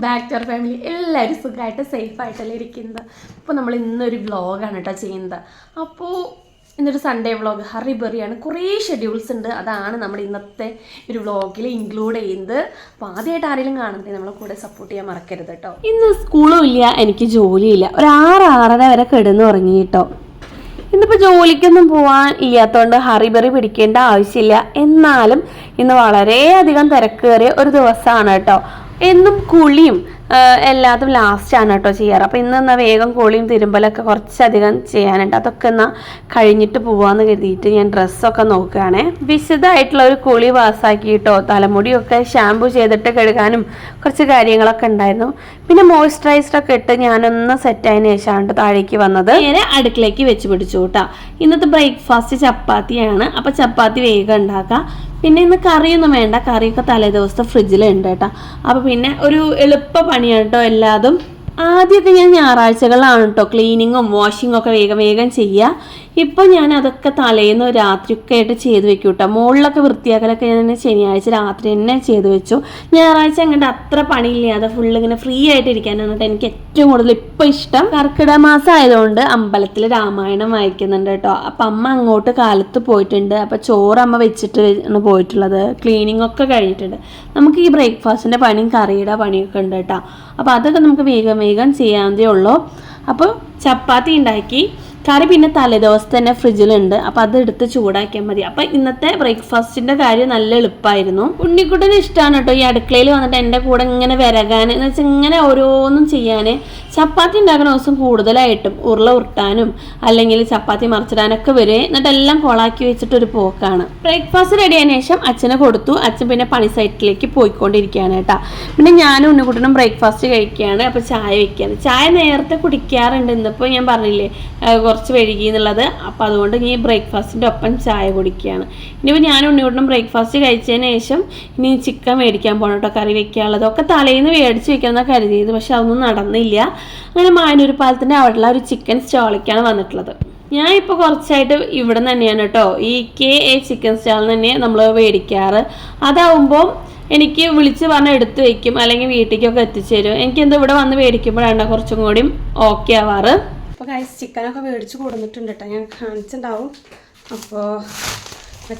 Back to our family. എല്ലാവരും സുഖമായിട്ട് സേഫായിട്ടല്ലേ ഇരിക്കുന്നത്. അപ്പോൾ നമ്മൾ ഇന്നൊരു വ്ളോഗാണ് കേട്ടോ ചെയ്യുന്നത്. അപ്പോൾ ഇന്നൊരു സൺഡേ വ്ളോഗ് ഹറി ബറിയാണ്. കുറേ ഷെഡ്യൂൾസ് ഉണ്ട്, അതാണ് നമ്മൾ ഇന്നത്തെ ഒരു വ്ളോഗിൽ ഇൻക്ലൂഡ് ചെയ്യുന്നത്. അപ്പോൾ ആദ്യമായിട്ട് ആരെങ്കിലും കാണുന്നത് നമ്മളെ കൂടെ സപ്പോർട്ട് ചെയ്യാൻ മറക്കരുത് കേട്ടോ. ഇന്ന് സ്കൂളും ഇല്ല, എനിക്ക് ജോലിയില്ല. ഒരു 6-6:30 വരെ കിടന്ന് ഉറങ്ങി കേട്ടോ. ഇന്നിപ്പോൾ ജോലിക്കൊന്നും പോകാൻ ഇല്ലാത്തതുകൊണ്ട് ഹറിബറി പിടിക്കേണ്ട ആവശ്യമില്ല. എന്നാലും ഇന്ന് വളരെയധികം തിരക്കേറിയ ഒരു ദിവസമാണ് കേട്ടോ. എന്നും കുളിയും എല്ലാതും ലാസ്റ്റാണ് കേട്ടോ ചെയ്യാറ്. അപ്പോൾ ഇന്ന് വേഗം കുളിയും തിരുമ്പലൊക്കെ കുറച്ചധികം ചെയ്യാനുണ്ട്. അതൊക്കെ എന്നാൽ കഴിഞ്ഞിട്ട് പോവാമെന്ന് കരുതിയിട്ട് ഞാൻ ഡ്രസ്സൊക്കെ നോക്കുകയാണേ. വിശദമായിട്ടുള്ള ഒരു കുളി പാസ്സാക്കി കേട്ടോ. തലമുടിയൊക്കെ ഷാമ്പു ചെയ്തിട്ട് കഴുകാനും കുറച്ച് കാര്യങ്ങളൊക്കെ ഉണ്ടായിരുന്നു. പിന്നെ മോയ്സ്ചറൈസറൊക്കെ ഇട്ട് ഞാനൊന്ന് സെറ്റായതിനു ശേഷമാണ് താഴേക്ക് വന്നത്. നേരെ അടുക്കളയ്ക്ക് വെച്ച് പിടിച്ചു കേട്ടോ. ഇന്നത്തെ ബ്രേക്ക്ഫാസ്റ്റ് ചപ്പാത്തിയാണ്. അപ്പോൾ ചപ്പാത്തി വേഗം ഉണ്ടാക്കാം. പിന്നെ ഇന്ന് കറിയൊന്നും വേണ്ട, കറിയൊക്കെ തലേദിവസത്തെ ഫ്രിഡ്ജിലുണ്ട് കേട്ടോ. അപ്പോൾ പിന്നെ ഒരു എളുപ്പ പണിയാണ് കേട്ടോ എല്ലാതും. ആദ്യമൊക്കെ ഞാൻ ഞായറാഴ്ചകളിലാണ് കേട്ടോ ക്ലീനിങ്ങും വാഷിങ്ങും ഒക്കെ വേഗം ചെയ്യുക. ഇപ്പോൾ ഞാൻ അതൊക്കെ തലേന്ന് രാത്രിയൊക്കെ ആയിട്ട് ചെയ്ത് വെക്കും കേട്ടോ. മുകളിലൊക്കെ വൃത്തിയാക്കലൊക്കെ ഞാൻ ശനിയാഴ്ച രാത്രി തന്നെ ചെയ്ത് വെച്ചു. ഞായറാഴ്ച അങ്ങോട്ട് അത്ര പണിയില്ലാതെ ഫുള്ള് ഇങ്ങനെ ഫ്രീ ആയിട്ട് ഇരിക്കാനാണ് കേട്ടോ എനിക്ക് ഏറ്റവും കൂടുതൽ ഇപ്പോൾ ഇഷ്ടം. കർക്കിടക മാസം ആയതുകൊണ്ട് അമ്പലത്തിൽ രാമായണം വായിക്കുന്നുണ്ട് കേട്ടോ. അപ്പം അമ്മ അങ്ങോട്ട് കാലത്ത് പോയിട്ടുണ്ട്. അപ്പോൾ ചോറ് അമ്മ വെച്ചിട്ട് ആണ് പോയിട്ടുള്ളത്. ക്ലീനിങ് ഒക്കെ കഴിഞ്ഞിട്ടുണ്ട്. നമുക്ക് ഈ ബ്രേക്ക്ഫാസ്റ്റിൻ്റെ പണിയും കറിയുടെ പണിയൊക്കെ ഉണ്ട് കേട്ടോ. അപ്പോൾ അതൊക്കെ നമുക്ക് വേഗം ചെയ്യാവുന്നതേ ഉള്ളൂ. അപ്പോൾ ചപ്പാത്തി ഉണ്ടാക്കി, കറി പിന്നെ തലേദിവസം തന്നെ ഫ്രിഡ്ജിലുണ്ട്. അപ്പോൾ അതെടുത്ത് ചൂടാക്കിയാൽ മതി. അപ്പോൾ ഇന്നത്തെ ബ്രേക്ക്ഫാസ്റ്റിൻ്റെ കാര്യം നല്ല എളുപ്പമായിരുന്നു. ഉണ്ണിക്കുട്ടന് ഇഷ്ടമാണ് കേട്ടോ ഈ അടുക്കളയിൽ വന്നിട്ട് എൻ്റെ കൂടെ ഇങ്ങനെ വിരകാൻ, എന്ന് വെച്ചാൽ ഇങ്ങനെ ഓരോന്നും ചെയ്യാൻ. ചപ്പാത്തി ഉണ്ടാക്കുന്ന ദിവസം കൂടുതലായിട്ടും ഉരുള ഉരുട്ടാനും അല്ലെങ്കിൽ ചപ്പാത്തി മറിച്ചിടാനൊക്കെ വരും. എന്നിട്ട് എല്ലാം കൊളാക്കി വെച്ചിട്ടൊരു പോക്കാണ്. ബ്രേക്ക്ഫാസ്റ്റ് റെഡി ആയതിനു ശേഷം അച്ഛനെ കൊടുത്തു. അച്ഛൻ പിന്നെ പണി സൈറ്റിലേക്ക് പോയിക്കൊണ്ടിരിക്കുകയാണ് കേട്ടോ. പിന്നെ ഞാനും ഉണ്ണിക്കുട്ടനും ബ്രേക്ക്ഫാസ്റ്റ് കഴിക്കുകയാണ്. അപ്പോൾ ചായ വെക്കുകയാണ്. ചായ നേരത്തെ കുടിക്കാറുണ്ട്. ഇന്നിപ്പോൾ ഞാൻ പറഞ്ഞില്ലേ കുറച്ച് വൈകി എന്നുള്ളത്. അപ്പോൾ അതുകൊണ്ട് ഇനി ബ്രേക്ക്ഫാസ്റ്റിൻ്റെ ഒപ്പം ചായ കുടിക്കുകയാണ്. ഇനിയിപ്പോൾ ഞാൻ ഉണ്ണിയോട്ടും ബ്രേക്ക്ഫാസ്റ്റ് കഴിച്ചതിന് ശേഷം ഇനി ചിക്കൻ മേടിക്കാൻ പോകണം കേട്ടോ. കറി വെക്കാനുള്ളതൊക്കെ തലേന്ന് മേടിച്ച് വെക്കാമെന്നാണ് കരുതിയത്. പക്ഷെ അതൊന്നും നടന്നില്ല. അങ്ങനെ മായനൂർ പാലത്തിൻ്റെ അവിടെയുള്ള ഒരു ചിക്കൻ സ്റ്റാളിലേക്കാണ് വന്നിട്ടുള്ളത്. ഞാൻ ഇപ്പോൾ കുറച്ചായിട്ട് ഇവിടെ നിന്ന് തന്നെയാണ് കേട്ടോ ഈ KA ചിക്കൻ സ്റ്റാളിൽ തന്നെ നമ്മൾ മേടിക്കാറ്. അതാവുമ്പോൾ എനിക്ക് വിളിച്ച് പറഞ്ഞ് എടുത്ത് വയ്ക്കും, അല്ലെങ്കിൽ വീട്ടിലേക്കൊക്കെ എത്തിച്ചു തരും. എനിക്കെന്താ ഇവിടെ വന്ന് മേടിക്കുമ്പോഴാണ് കുറച്ചും കൂടി ഓക്കെ ആവാറ്. അപ്പോൾ ഗൈസ് ചിക്കനൊക്കെ മേടിച്ച് കൊടുത്തിട്ടുണ്ട് കേട്ടോ. ഞാൻ കാണിച്ചിട്ടുണ്ടാവും. അപ്പോൾ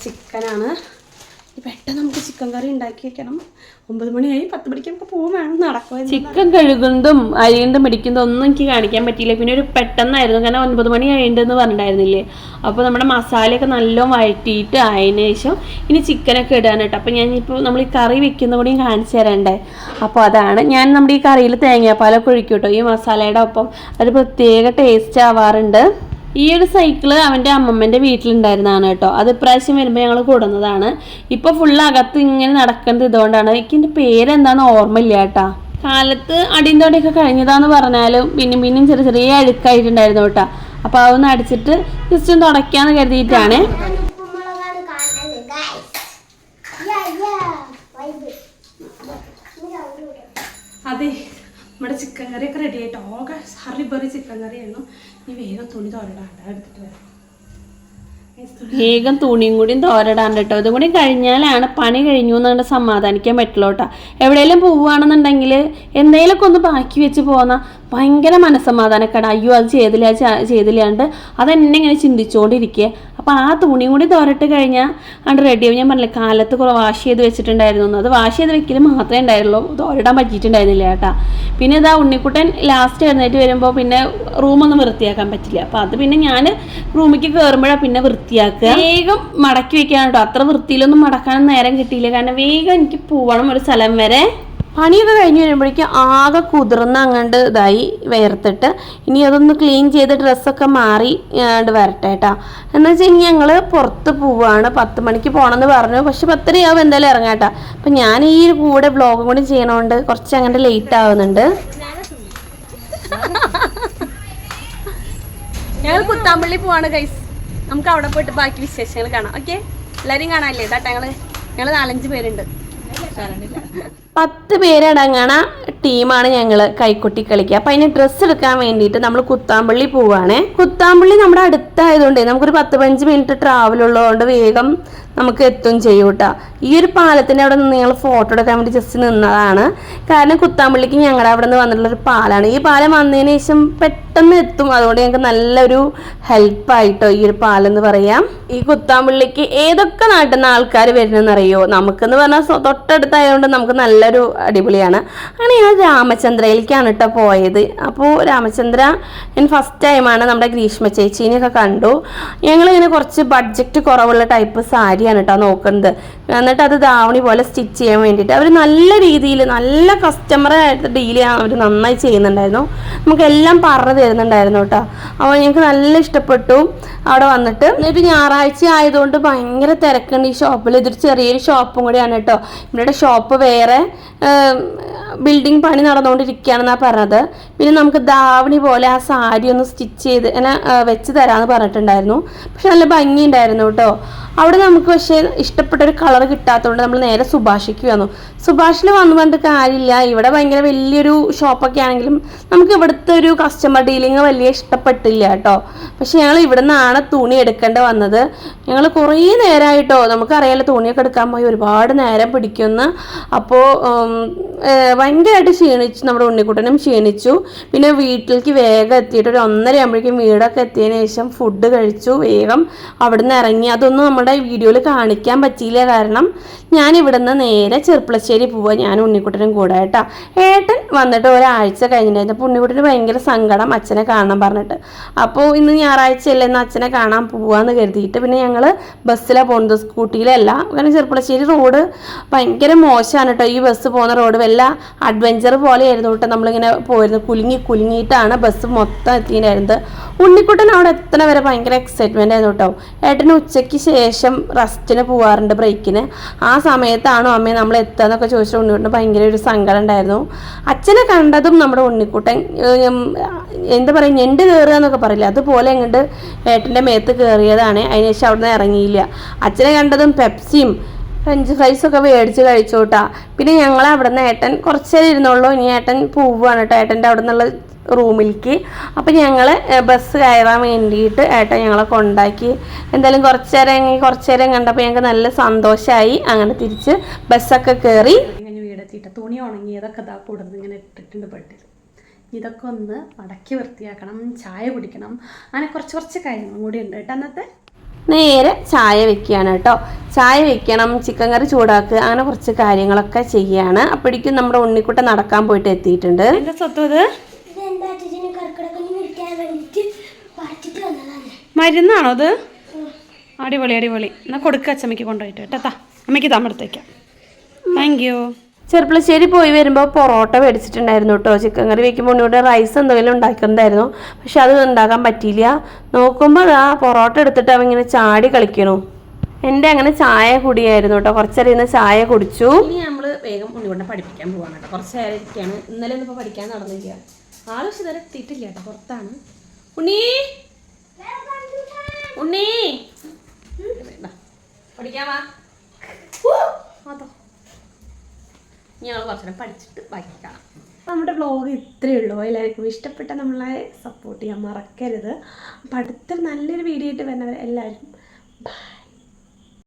ചിക്കനാണ്. പെട്ടെന്ന് നമുക്ക് ചിക്കൻ കറി ഉണ്ടാക്കി വെക്കണം. 9 മണിയായി, 10 മണിക്ക് നമുക്ക് പോകും വേണം നടക്കുക. ചിക്കൻ കഴുകുന്നതും അരിയുണ്ടും പിടിക്കുന്നതും ഒന്നും എനിക്ക് കാണിക്കാൻ പറ്റിയില്ല. പിന്നെ ഒരു പെട്ടെന്നായിരുന്നു, കാരണം 9 മണി ആയിട്ടുണ്ടെന്ന് പറഞ്ഞിട്ടുണ്ടായിരുന്നില്ലേ. അപ്പോൾ നമ്മുടെ മസാലയൊക്കെ നല്ലോണം വഴറ്റിയിട്ട് ആയതിനു ശേഷം ഇനി ചിക്കനൊക്കെ ഇടാൻ കേട്ടോ. അപ്പോൾ ഞാനിപ്പോൾ നമ്മൾ ഈ കറി വെക്കുന്ന കൂടിയും കാണിച്ചു തരണ്ടേ. അപ്പോൾ അതാണ് ഞാൻ നമ്മുടെ ഈ കറിയിൽ തേങ്ങാപ്പാലൊക്കെ ഒഴിക്കും കേട്ടോ. ഈ മസാലയുടെ ഒപ്പം ഒരു പ്രത്യേക ടേസ്റ്റ് ആവാറുണ്ട്. ഈ ഒരു സൈക്കിള് അവൻ്റെ അമ്മമ്മേൻ്റെ വീട്ടിലുണ്ടായിരുന്നതാണ് കേട്ടോ. അത് ഇപ്രാവശ്യം വരുമ്പോൾ ഞങ്ങൾ കൊടുന്നതാണ്. ഇപ്പോൾ ഫുള്ള് അകത്ത് ഇങ്ങനെ നടക്കുന്നത് ഇതുകൊണ്ടാണ്. എനിക്ക് എൻ്റെ പേരെന്താണെന്ന് ഓർമ്മയില്ല കേട്ടോ. കാലത്ത് അടിയും തോടെയൊക്കെ കഴിഞ്ഞതാന്ന് പറഞ്ഞാലും പിന്നെയും ചെറിയ അഴുക്കായിട്ടുണ്ടായിരുന്നു കേട്ടോ. അപ്പോൾ അതൊന്ന് അടിച്ചിട്ട് ജസ്റ്റ് ഒന്ന് തുടയ്ക്കാന്ന് കരുതിയിട്ടാണ്. അതെ, നമ്മുടെ ചിക്കൻ കറിയൊക്കെ റെഡി ആയിട്ട് ഹറി ബറി ചിക്കൻ കറിയായിരുന്നു. ഈ വേഗം തുണി തോരടാണ്ട് എടുത്തിട്ട് വരാം. വേഗം തുണിയും കൂടിയും തോരടാണ്ട് കേട്ടോ. ഇതും കൂടി കഴിഞ്ഞാലാണ് പണി കഴിഞ്ഞു എന്നുകൊണ്ട് സമാധാനിക്കാൻ പറ്റുള്ളൂ കേട്ടോ. എവിടെയെങ്കിലും പോവുകയാണെന്നുണ്ടെങ്കിൽ എന്തെങ്കിലുമൊക്കെ ഒന്ന് ബാക്കി വെച്ച് പോന്നാൽ ഭയങ്കര മനസ്സമാധാനക്കേട. അയ്യോ അത് ചെയ്തില്ലാണ്ട് അതെന്നെ ഇങ്ങനെ ചിന്തിച്ചുകൊണ്ടിരിക്കുക. അപ്പോൾ ആ തുണിയും കൂടി തോരട്ട് കഴിഞ്ഞാൽ അത് റെഡിയാവും. ഞാൻ പറഞ്ഞില്ലേ കാലത്ത് കുറേ വാഷ് ചെയ്ത് വെച്ചിട്ടുണ്ടായിരുന്നു. അത് വാഷ് ചെയ്ത് വെക്കൽ മാത്രമേ ഉണ്ടായിരുള്ളൂ, തോരടാൻ പറ്റിയിട്ടുണ്ടായിരുന്നില്ല കേട്ടോ. പിന്നെ ഇതാ ഉണ്ണിക്കുട്ടൻ ലാസ്റ്റ് എഴുന്നേറ്റ് വരുമ്പോൾ പിന്നെ റൂമൊന്നും വൃത്തിയാക്കാൻ പറ്റില്ല. അപ്പോൾ അത് പിന്നെ ഞാൻ റൂമിലേക്ക് കയറുമ്പോഴാണ് പിന്നെ വൃത്തിയാക്കുക. വേഗം മടക്കി വെക്കാൻ കേട്ടോ. അത്ര വൃത്തിയിലൊന്നും മടക്കാനും നേരം കിട്ടിയില്ല, കാരണം വേഗം എനിക്ക് പോകണം ഒരു സ്ഥലം വരെ. പണിയൊക്കെ കഴിഞ്ഞ് വരുമ്പോഴേക്കും ആകെ കുതിർന്ന് അങ്ങോട്ട് ഇതായി വേർത്തിട്ട് ഇനി അതൊന്ന് ക്ലീൻ ചെയ്ത് ഡ്രസ്സൊക്കെ മാറി വരട്ടെ കേട്ടോ. എന്ന് വെച്ചാൽ ഇനി ഞങ്ങൾ പുറത്ത് പോവുകയാണ്. 10 മണിക്ക് പോകണമെന്ന് പറഞ്ഞു. പക്ഷെ 10:30 എന്തായാലും ഇറങ്ങാം കേട്ടോ. അപ്പം ഞാൻ ഈ കൂടെ വ്ളോഗും കൂടി ചെയ്യണോണ്ട് കുറച്ച് അങ്ങോട്ട് ലേറ്റ് ആവുന്നുണ്ട്. ഞങ്ങൾ കുത്താമ്പള്ളി പോവാണ് ഗൈസ്. നമുക്ക് അവിടെ പോയിട്ട് ബാക്കി വിശേഷങ്ങൾ കാണാം. ഓക്കെ, എല്ലാവരെയും കാണാനല്ലേ കേട്ടോ. ഞങ്ങൾ 4-5 പേരുണ്ട്. 10 പേരടങ്ങണ ടീമാണ് ഞങ്ങൾ കൈക്കൊട്ടി കളിക്കുക. അപ്പം അതിന് ഡ്രസ്സ് എടുക്കാൻ വേണ്ടിയിട്ട് നമ്മൾ കുത്താമ്പള്ളി പോവുകയാണ്. കുത്താമ്പള്ളി നമ്മുടെ അടുത്തായതുകൊണ്ട് നമുക്കൊരു 10-15 മിനിറ്റ് ട്രാവൽ ഉള്ളതുകൊണ്ട് വേഗം നമുക്ക് എത്തും ചെയ്യും കേട്ടോ. ഈ ഒരു പാലത്തിൻ്റെ അവിടെ നിന്ന് ഞങ്ങൾ ഫോട്ടോ എടുക്കാൻ വേണ്ടി ജസ്റ്റ് നിന്നതാണ്. കാരണം കുത്താമ്പള്ളിക്ക് ഞങ്ങളുടെ അവിടെ നിന്ന് വന്നിട്ടുള്ളൊരു പാലാണ്. ഈ പാലം വന്നതിന് ശേഷം പെട്ടെന്ന് എത്തും. അതുകൊണ്ട് ഞങ്ങൾക്ക് നല്ലൊരു ഹെൽപ്പായിട്ടോ ഈ ഒരു പാലം എന്ന് പറയാം. ഈ കുത്താമ്പള്ളിക്ക് ഏതൊക്കെ നാട്ടിൽ നിന്ന് ആൾക്കാർ വരുന്നതെന്നറിയോ? നമുക്കെന്ന് പറഞ്ഞാൽ തൊട്ടടുത്തായതുകൊണ്ട് നമുക്ക് നല്ലൊരു അടിപൊളിയാണ്. അങ്ങനെ ഞങ്ങൾ രാമചന്ദ്രയിലേക്കാണ് കേട്ടോ പോയത്. അപ്പോൾ രാമചന്ദ്ര ഞാൻ ഫസ്റ്റ് ടൈമാണ് നമ്മുടെ ഗ്രീഷ്മ ചേച്ചീനെയൊക്കെ കണ്ടു. ഞങ്ങളിങ്ങനെ കുറച്ച് ബഡ്ജറ്റ് കുറവുള്ള ടൈപ്പ് സാരിയാണ് കേട്ടോ നോക്കുന്നത്. എന്നിട്ട് അത് ധാവണി പോലെ സ്റ്റിച്ച് ചെയ്യാൻ വേണ്ടിയിട്ട് അവർ നല്ല രീതിയിൽ നല്ല കസ്റ്റമറായിട്ട് ഡീൽ ചെയ്യാൻ അവർ നന്നായി ചെയ്യുന്നുണ്ടായിരുന്നു. നമുക്കെല്ലാം പറഞ്ഞു തരുന്നുണ്ടായിരുന്നു കേട്ടോ. അപ്പോൾ ഞങ്ങൾക്ക് നല്ല ഇഷ്ടപ്പെട്ടു അവിടെ വന്നിട്ട്. എന്നിട്ട് ഞായറാഴ്ച ആയതുകൊണ്ട് ഭയങ്കര തിരക്കുണ്ട് ഈ ഷോപ്പിൽ. ഇതൊരു ചെറിയൊരു ഷോപ്പും കൂടിയാണ് കേട്ടോ. ഇവരുടെ ഷോപ്പ് വേറെ ബിൽഡിംഗ് പണി നടന്നുകൊണ്ടിരിക്കുകയാണെന്നാണ് പറഞ്ഞത്. പിന്നെ നമുക്ക് ധാവണി പോലെ ആ സാരി ഒന്ന് സ്റ്റിച്ച് ചെയ്ത് എന്നെ വെച്ച് തരാമെന്ന് പറഞ്ഞിട്ടുണ്ടായിരുന്നു. പക്ഷെ നല്ല ഭംഗിയുണ്ടായിരുന്നു കേട്ടോ. അവിടെ നമുക്ക് പക്ഷേ ഇഷ്ടപ്പെട്ടൊരു കളർ കിട്ടാത്തതുകൊണ്ട് നമ്മൾ നേരെ സുഭാഷിക്ക് വന്നു. സുഭാഷിൽ വന്നു പറഞ്ഞിട്ട് കാര്യമില്ല. ഇവിടെ ഭയങ്കര വലിയൊരു ഷോപ്പൊക്കെ ആണെങ്കിലും നമുക്ക് ഇവിടുത്തെ ഒരു കസ്റ്റമർ ഡീലിങ് വലിയ ഇഷ്ടപ്പെട്ടില്ല കേട്ടോ. പക്ഷെ ഞങ്ങൾ ഇവിടെ നിന്നാണ് തുണി എടുക്കേണ്ടി വന്നത്. ഞങ്ങൾ കുറേ നേരമായിട്ടോ, നമുക്കറിയാലോ തുണിയൊക്കെ എടുക്കാൻ പോയി ഒരുപാട് നേരം പിടിക്കുമെന്ന്. അപ്പോൾ ഭയങ്കരമായിട്ട് ക്ഷീണിച്ചു, നമ്മുടെ ഉണ്ണിക്കുട്ടനും ക്ഷീണിച്ചു. പിന്നെ വീട്ടിലേക്ക് വേഗം എത്തിയിട്ട് ഒരു 1:30 ആകുമ്പോഴേക്കും വീടൊക്കെ എത്തിയതിന് ശേഷം ഫുഡ് കഴിച്ചു, വേഗം അവിടെ നിന്ന് ഇറങ്ങി. അതൊന്നും നമ്മുടെ വീഡിയോയിൽ കാണിക്കാൻ പറ്റിയില്ല, കാരണം ഞാൻ ഇവിടെ നിന്ന് നേരെ ചെർപ്പളശ്ശേരി പോവുക, ഞാൻ ഉണ്ണിക്കുട്ടനും കൂടെ കേട്ടോ. ഏട്ടൻ വന്നിട്ട് ഒരാഴ്ച കഴിഞ്ഞിട്ടുണ്ടായിരുന്നു. അപ്പോൾ ഉണ്ണിക്കുട്ടന് ഭയങ്കര സങ്കടം അച്ഛനെ കാണാൻ പറഞ്ഞിട്ട്. അപ്പോൾ ഇന്ന് ഞായറാഴ്ചയല്ലേ, എന്ന് അച്ഛനെ കാണാൻ പോവാന്ന് കരുതിയിട്ട് പിന്നെ ഞങ്ങൾ ബസ്സിലാണ് പോകുന്നത്, സ്കൂട്ടിയിലല്ല. കാരണം ചെർപ്പളശ്ശേരി റോഡ് ഭയങ്കര മോശമാണ് കേട്ടോ. ഈ ബസ് പോകുന്ന റോഡ് വല്ല അഡ്വഞ്ചർ പോലെ ആയിരുന്നു കേട്ടോ. നമ്മളിങ്ങനെ പോയിരുന്നു, കുലുങ്ങിയിട്ടാണ് ബസ് മൊത്തം എത്തിയിട്ടുണ്ടായിരുന്നത്. ഉണ്ണിക്കുട്ടൻ അവിടെ എത്തണ വരെ ഭയങ്കര എക്സൈറ്റ്മെൻ്റ് ആയിരുന്നു കേട്ടോ. ഏട്ടന് ഉച്ചയ്ക്ക് ശേഷം റെസ്റ്റിന് പോകാറുണ്ട്, ബ്രേക്കിന്. ആ സമയത്താണോ അമ്മയെ നമ്മൾ എത്തുകയെന്നൊക്കെ ചോദിച്ചിട്ട് ഉണ്ണിക്കുട്ടന് ഭയങ്കര ഒരു സങ്കടം ഉണ്ടായിരുന്നു. അച്ഛനെ കണ്ടതും നമ്മുടെ ഉണ്ണിക്കുട്ടൻ എന്താ പറയുക, ഞെണ്ട് കയറുക എന്നൊക്കെ പറയില്ല, അതുപോലെ അങ്ങോട്ട് ഏട്ടൻ്റെ മേത്ത് കയറിയതാണ്. അതിനുശേഷം അവിടെ നിന്ന് ഇറങ്ങിയില്ല. അച്ഛനെ കണ്ടതും പെപ്സിയും ഫ്രഞ്ച് ഫ്രൈസൊക്കെ മേടിച്ച് കഴിച്ചോട്ടാ. പിന്നെ ഞങ്ങൾ അവിടെ നിന്ന് ഏട്ടൻ കുറച്ച് നേരം ഇരുന്നുള്ളൂ. ഇനി ഏട്ടൻ പോവുകയാണ് കേട്ടോ ഏട്ടൻ്റെ അവിടെ നിന്നുള്ള റൂമിലേക്ക്. അപ്പം ഞങ്ങൾ ബസ് കയറാൻ വേണ്ടിയിട്ട് ഏട്ടൻ ഞങ്ങളെ കൊണ്ടാക്കി. എന്തായാലും കുറച്ച് നേരം കണ്ടപ്പോൾ ഞങ്ങൾക്ക് നല്ല സന്തോഷമായി. അങ്ങനെ തിരിച്ച് ബസ്സൊക്കെ കയറി ഇങ്ങനെ വീടെത്തിയിട്ട് തുണി ഉണങ്ങിയതൊക്കെ ഇതാ കൊടുത്ത് ഇങ്ങനെ ഇട്ടിട്ടുണ്ട് പെട്ടിൽ. ഇതൊക്കെ ഒന്ന് മടക്കി വൃത്തിയാക്കണം, ചായ കുടിക്കണം, അങ്ങനെ കുറച്ച് കാര്യങ്ങളും കൂടി ഉണ്ട് കേട്ടോ. അന്നത്തെ നേരെ ചായ വെക്കുകയാണ് കേട്ടോ. ചായ വെക്കണം, ചിക്കൻ കറി ചൂടാക്കുക, അങ്ങനെ കുറച്ച് കാര്യങ്ങളൊക്കെ ചെയ്യാണ്. അപ്പോഴേക്കും നമ്മുടെ ഉണ്ണിക്കുട്ടൻ നടക്കാൻ പോയിട്ട് എത്തിയിട്ടുണ്ട്. എന്താ സ്വത്ത് ഇത്? മരുന്നാണോ അത്? അടിപൊളി. എന്നാൽ കൊടുക്കുക അച്ചമ്മയ്ക്ക് കൊണ്ടുപോയിട്ട് കേട്ടോ. അമ്മയ്ക്ക് തമ്മെടുത്തേക്കാം. Thank you. ചെർപ്പളശ്ശേരി പോയി വരുമ്പോൾ പൊറോട്ട മേടിച്ചിട്ടുണ്ടായിരുന്നു കേട്ടോ. ചിക്കൻ കറി വെക്കുമ്പോൾ ഉണ്ണിയുടെ റൈസ് എന്തെങ്കിലും ഉണ്ടാക്കുന്നുണ്ടായിരുന്നു. പക്ഷെ അത് ഉണ്ടാക്കാൻ പറ്റിയില്ല. നോക്കുമ്പോൾ ആ പൊറോട്ട എടുത്തിട്ട് അവൻ ഇങ്ങനെ ചാടി കളിക്കണു. എൻ്റെ അങ്ങനെ ചായ കുടിയായിരുന്നു കേട്ടോ. കുറച്ചേരം ഇന്ന് ചായ കുടിച്ചു. ഇനി നമ്മൾ വേഗം ഉണ്ണിയോടെ പഠിപ്പിക്കാൻ പോവാണ് കേട്ടോ. കുറച്ച് നേരം ഇരിക്കുകയാണ്. ഇന്നലെ ഒന്നും ഇപ്പോൾ പഠിക്കാൻ നടന്നില്ല. ആള് പക്ഷെ ഇതുവരെ എത്തിയിട്ടില്ല കേട്ടോ, പുറത്താണ്. ഉണ്ണി പഠിക്കാൻ വാ. അതോ ഞങ്ങൾ കുറച്ചുകൂടെ പഠിച്ചിട്ട് ബാക്കി കാണാം. നമ്മുടെ വ്ലോഗ് ഇത്രയേ ഉള്ളൂ. എല്ലാവർക്കും ഇഷ്ടപ്പെട്ട നമ്മളെ സപ്പോർട്ട് ചെയ്യാൻ മറക്കരുത്. അപ്പം അടുത്ത നല്ലൊരു വീഡിയോ ആയിട്ട് വരുന്നവർ എല്ലാവർക്കും ബൈ.